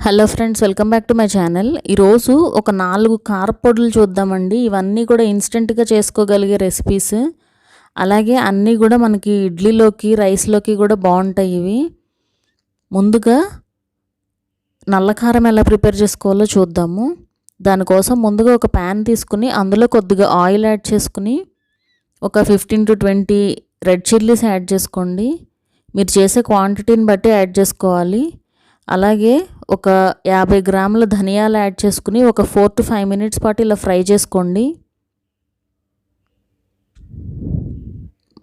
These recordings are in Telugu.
Hello friends, welcome back to my channel. ఈరోజు ఒక 4 కారపొడులు చూద్దామండి. ఇవన్నీ కూడా ఇన్స్టెంట్గా చేసుకోగలిగే రెసిపీస్. అలాగే అన్నీ కూడా మనకి ఇడ్లీలోకి రైస్లోకి కూడా బాగుంటాయి ఇవి. ముందుగా నల్ల కారం ఎలా ప్రిపేర్ చేసుకోవాలో చూద్దాము. దానికోసం ముందుగా ఒక ప్యాన్ తీసుకుని అందులో కొద్దిగా ఆయిల్ యాడ్ చేసుకుని ఒక 15 to 20 రెడ్ చిల్లీస్ యాడ్ చేసుకోండి. మీరు చేసే క్వాంటిటీని బట్టి యాడ్ చేసుకోవాలి. అలాగే ఒక 50 గ్రాముల ధనియాలు యాడ్ చేసుకుని ఒక 4 to 5 minutes పాటు ఇలా ఫ్రై చేసుకోండి.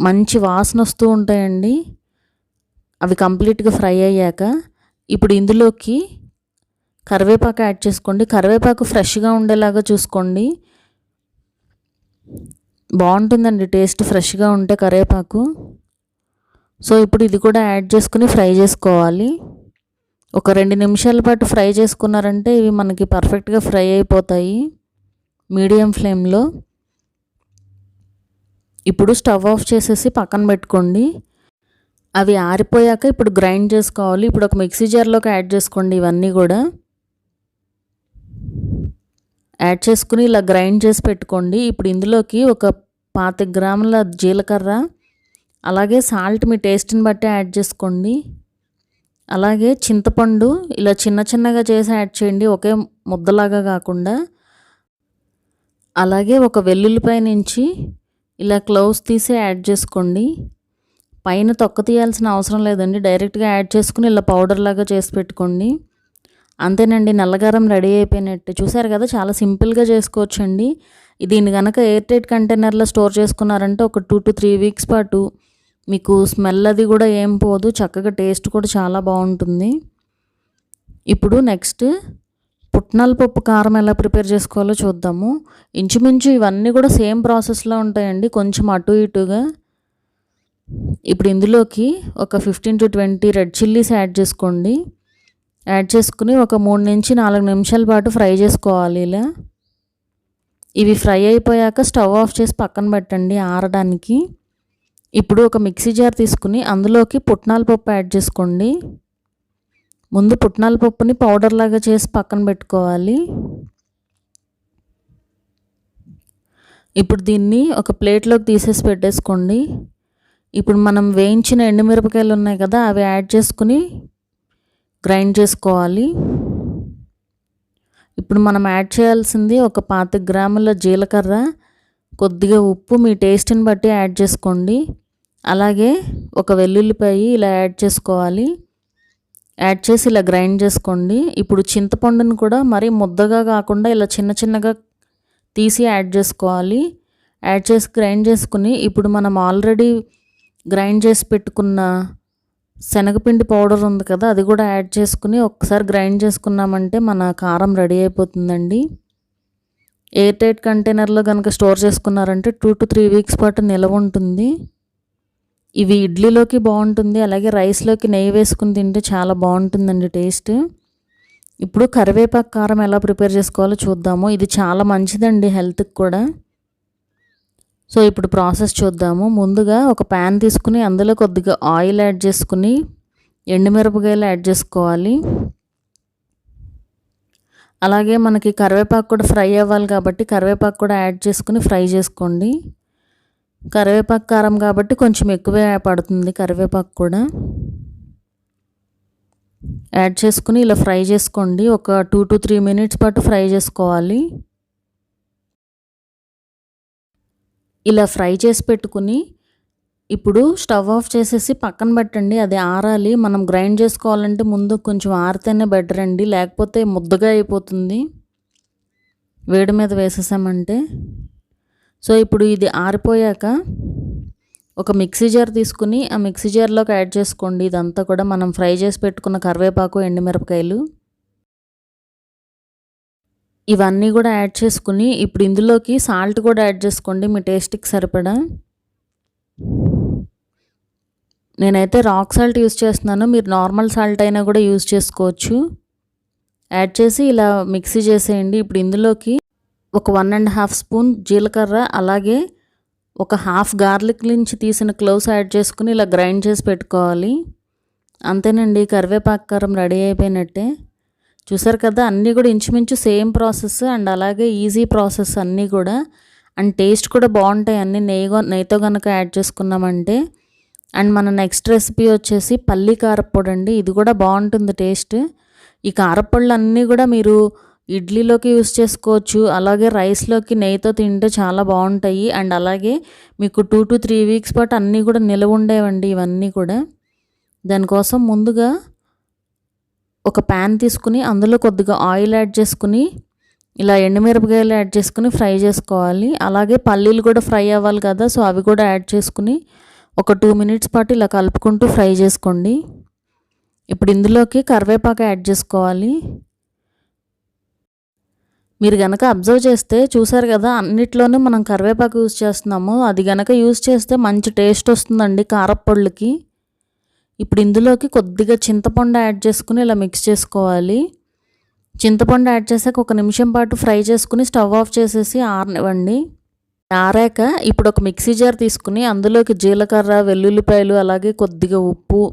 మంచి వాసన వస్తూ ఉంటాయండి అవి కంప్లీట్గా ఫ్రై అయ్యాక. ఇప్పుడు ఇందులోకి కరివేపాకు యాడ్ చేసుకోండి. కరివేపాకు ఫ్రెష్గా ఉండేలాగా చూసుకోండి, బాగుంటుందండి టేస్ట్ ఫ్రెష్గా ఉంటే కరివేపాకు. సో ఇప్పుడు ఇది కూడా యాడ్ చేసుకుని ఫ్రై చేసుకోవాలి. ఒక 2 నిమిషాల పాటు ఫ్రై చేసుకున్నారంటే ఇవి మనకి పర్ఫెక్ట్గా ఫ్రై అయిపోతాయి మీడియం ఫ్లేమ్లో. ఇప్పుడు స్టవ్ ఆఫ్ చేసేసి పక్కన పెట్టుకోండి. అవి ఆరిపోయాక ఇప్పుడు గ్రైండ్ చేసుకోవాలి. ఇప్పుడు ఒక మిక్సీ జార్లోకి యాడ్ చేసుకోండి. ఇవన్నీ కూడా యాడ్ చేసుకుని ఇలా గ్రైండ్ చేసి పెట్టుకోండి. ఇప్పుడు ఇందులోకి ఒక 25 గ్రాముల జీలకర్ర, అలాగే సాల్ట్ మీ టేస్ట్ని బట్టి యాడ్ చేసుకోండి. అలాగే చింతపండు ఇలా చిన్న చిన్నగా చేసి యాడ్ చేయండి, ఒకే ముద్దలాగా కాకుండా. అలాగే ఒక వెల్లుల్లిపాయ నుంచి ఇలా క్లోవ్స్ తీసి యాడ్ చేసుకోండి. పైన తొక్క తీయాల్సిన అవసరం లేదండి, డైరెక్ట్గా యాడ్ చేసుకుని ఇలా పౌడర్ లాగా చేసి పెట్టుకోండి. అంతేనండి, నల్లగారం రెడీ అయిపోయినట్టు. చూసారు కదా, చాలా సింపుల్గా చేసుకోవచ్చండి. దీన్ని కనుక ఎయిర్ టైట్ కంటైనర్లో స్టోర్ చేసుకున్నారంటే ఒక 2 to 3 weeks పాటు మీకు స్మెల్ అది కూడా ఏం పోదు, చక్కగా టేస్ట్ కూడా చాలా బాగుంటుంది. ఇప్పుడు నెక్స్ట్ పుట్నాల పప్పు కారం ఎలా ప్రిపేర్ చేసుకోవాలో చూద్దాము. ఇంచుమించు ఇవన్నీ కూడా సేమ్ ప్రాసెస్లో ఉంటాయండి, కొంచెం అటు ఇటుగా. ఇప్పుడు ఇందులోకి ఒక 15 to 20 రెడ్ చిల్లీస్ యాడ్ చేసుకోండి. యాడ్ చేసుకుని ఒక 3 నుంచి 4 నిమిషాల పాటు ఫ్రై చేసుకోవాలి ఇలా. ఇవి ఫ్రై అయిపోయాక స్టవ్ ఆఫ్ చేసి పక్కన పెట్టండి ఆరడానికి. ఇప్పుడు ఒక మిక్సీ జార్ తీసుకుని అందులోకి పుట్నాల పప్పు యాడ్ చేసుకోండి. ముందు పుట్నాల పప్పుని పౌడర్ లాగా చేసి పక్కన పెట్టుకోవాలి. ఇప్పుడు దీన్ని ఒక ప్లేట్లోకి తీసేసి పెట్టేసుకోండి. ఇప్పుడు మనం వేయించిన ఎండుమిరపకాయలు ఉన్నాయి కదా, అవి యాడ్ చేసుకుని గ్రైండ్ చేసుకోవాలి. ఇప్పుడు మనం యాడ్ చేయాల్సింది ఒక 25 గ్రాముల జీలకర్ర, కొద్దిగా ఉప్పు మీ టేస్ట్ని బట్టి యాడ్ చేసుకోండి. అలాగే ఒక వెల్లుల్లిపాయ ఇలా యాడ్ చేసుకోవాలి. యాడ్ చేసి ఇలా గ్రైండ్ చేసుకోండి. ఇప్పుడు చింతపండును కూడా మరీ ముద్దగా కాకుండా ఇలా చిన్న చిన్నగా తీసి యాడ్ చేసుకోవాలి. యాడ్ చేసి గ్రైండ్ చేసుకుని ఇప్పుడు మనం ఆల్రెడీ గ్రైండ్ చేసి పెట్టుకున్న శనగపిండి పౌడర్ ఉంది కదా, అది కూడా యాడ్ చేసుకుని ఒకసారి గ్రైండ్ చేసుకున్నామంటే మన కారం రెడీ అయిపోతుందండి. ఎయిర్ టైట్ కంటైనర్లో కనుక స్టోర్ చేసుకున్నారంటే 2 to 3 weeks పాటు నిల్వ ఉంటుంది. ఇవి ఇడ్లీలోకి బాగుంటుంది, అలాగే రైస్లోకి నెయ్యి వేసుకుని తింటే చాలా బాగుంటుందండి టేస్ట్. ఇప్పుడు కరివేపాకు కారం ఎలా ప్రిపేర్ చేసుకోవాలో చూద్దాము. ఇది చాలా మంచిదండి హెల్త్కి కూడా. సో ఇప్పుడు ప్రాసెస్ చూద్దాము. ముందుగా ఒక ప్యాన్ తీసుకుని అందులో కొద్దిగా ఆయిల్ యాడ్ చేసుకుని ఎండుమిరపకాయలు యాడ్ చేసుకోవాలి. అలాగే మనకి కరివేపాకు కూడా ఫ్రై అవ్వాలి కాబట్టి కరివేపాకు కూడా యాడ్ చేసుకుని ఫ్రై చేసుకోండి. కరివేపాకు కారం కాబట్టి కొంచెం ఎక్కువే పడుతుంది కరివేపాకు కూడా. యాడ్ చేసుకుని ఇలా ఫ్రై చేసుకోండి. ఒక 2 to 3 minutes పాటు ఫ్రై చేసుకోవాలి. ఇలా ఫ్రై చేసి పెట్టుకుని ఇప్పుడు స్టవ్ ఆఫ్ చేసేసి పక్కన పెట్టండి. అది ఆరాలి. మనం గ్రైండ్ చేసుకోవాలంటే ముందు కొంచెం ఆరితేనే బెటర్ అండి, లేకపోతే ముద్దగా అయిపోతుంది వేడి మీద వేసేసామంటే. సో ఇప్పుడు ఇది ఆరిపోయాక ఒక మిక్సీ జార్ తీసుకుని ఆ మిక్సీ జార్లోకి యాడ్ చేసుకోండి. ఇదంతా కూడా మనం ఫ్రై చేసి పెట్టుకున్న కరివేపాకు, ఎండుమిరపకాయలు ఇవన్నీ కూడా యాడ్ చేసుకుని ఇప్పుడు ఇందులోకి సాల్ట్ కూడా యాడ్ చేసుకోండి మీ టేస్ట్కి సరిపడా. నేనైతే రాక్ సాల్ట్ యూస్ చేస్తున్నాను, మీరు నార్మల్ సాల్ట్ అయినా కూడా యూస్ చేసుకోవచ్చు. యాడ్ చేసి ఇలా మిక్సీ చేసేయండి. ఇప్పుడు ఇందులోకి ఒక 1.5 స్పూన్ జీలకర్ర, అలాగే ఒక హాఫ్ గార్లిక్ నుంచి తీసిన క్లోవ్స్ యాడ్ చేసుకుని ఇలా గ్రైండ్ చేసి పెట్టుకోవాలి. అంతేనండి, కరివేపాకు కారం రెడీ అయిపోయినట్టే. చూసారు కదా, అన్నీ కూడా ఇంచుమించు సేమ్ ప్రాసెస్ అండ్ అలాగే ఈజీ ప్రాసెస్ అన్నీ కూడా. అండ్ టేస్ట్ కూడా బాగుంటాయి అన్నీ నెయ్యితో కనుక యాడ్ చేసుకున్నామంటే. అండ్ మన నెక్స్ట్ రెసిపీ వచ్చేసి పల్లి కారప్పొడి అండి. ఇది కూడా బాగుంటుంది టేస్ట్. ఈ కారప్పొడులు అన్నీ కూడా మీరు ఇడ్లీలోకి యూస్ చేసుకోవచ్చు, అలాగే రైస్లోకి నెయ్యితో తింటే చాలా బాగుంటాయి. అండ్ అలాగే మీకు 2 to 3 వీక్స్ పాటు అన్నీ కూడా నిలవ ఉండేవండి ఇవన్నీ కూడా. దానికోసం ముందుగా ఒక ప్యాన్ తీసుకుని అందులో కొద్దిగా ఆయిల్ యాడ్ చేసుకుని ఇలా ఎండుమిరపకాయలు యాడ్ చేసుకుని ఫ్రై చేసుకోవాలి. అలాగే పల్లీలు కూడా ఫ్రై అవ్వాలి కదా, సో అవి కూడా యాడ్ చేసుకుని ఒక 2 మినిట్స్ పాటు ఇలా కలుపుకుంటూ ఫ్రై చేసుకోండి. ఇప్పుడు ఇందులోకి కరివేపాకు యాడ్ చేసుకోవాలి. మీరు గనక అబ్జర్వ్ చేస్తే చూసారు కదా, అన్నిట్లోనూ మనం కరివేపాకు యూజ్ చేస్తున్నాము. అది గనక యూజ్ చేస్తే మంచి టేస్ట్ వస్తుందండి కారప్పొడులకి. ఇప్పుడు ఇందులోకి కొద్దిగా చింతపండు యాడ్ చేసుకుని ఇలా మిక్స్ చేసుకోవాలి. చింతపండు యాడ్ చేసాక 1 నిమిషం పాటు ఫ్రై చేసుకుని స్టవ్ ఆఫ్ చేసేసి ఆరనివ్వండి. ఆరాక ఇప్పుడు ఒక మిక్సీ జార్ తీసుకుని అందులోకి జీలకర్ర, వెల్లుల్లిపాయలు, అలాగే కొద్దిగా ఉప్పు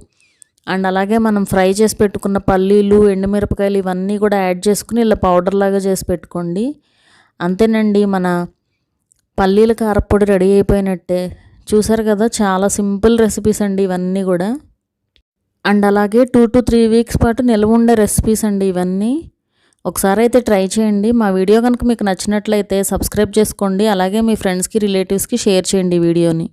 అండ్ అలాగే మనం ఫ్రై చేసి పెట్టుకున్న పల్లీలు, ఎండుమిరపకాయలు ఇవన్నీ కూడా యాడ్ చేసుకుని ఇలా పౌడర్ లాగా చేసి పెట్టుకోండి. అంతేనండి, మన పల్లీల కారప్పొడి రెడీ అయిపోయినట్టే. చూసారు కదా, చాలా సింపుల్ రెసిపీస్ అండి ఇవన్నీ కూడా. అండ్ అలాగే 2 to 3 వీక్స్ పాటు నిల్వ ఉండే రెసిపీస్ అండి ఇవన్నీ. ఒకసారి అయితే ట్రై చేయండి. మా వీడియో కనుక మీకు నచ్చినట్లయితే సబ్స్క్రైబ్ చేసుకోండి. అలాగే మీ ఫ్రెండ్స్కి, రిలేటివ్స్కి షేర్ చేయండి ఈ వీడియోని.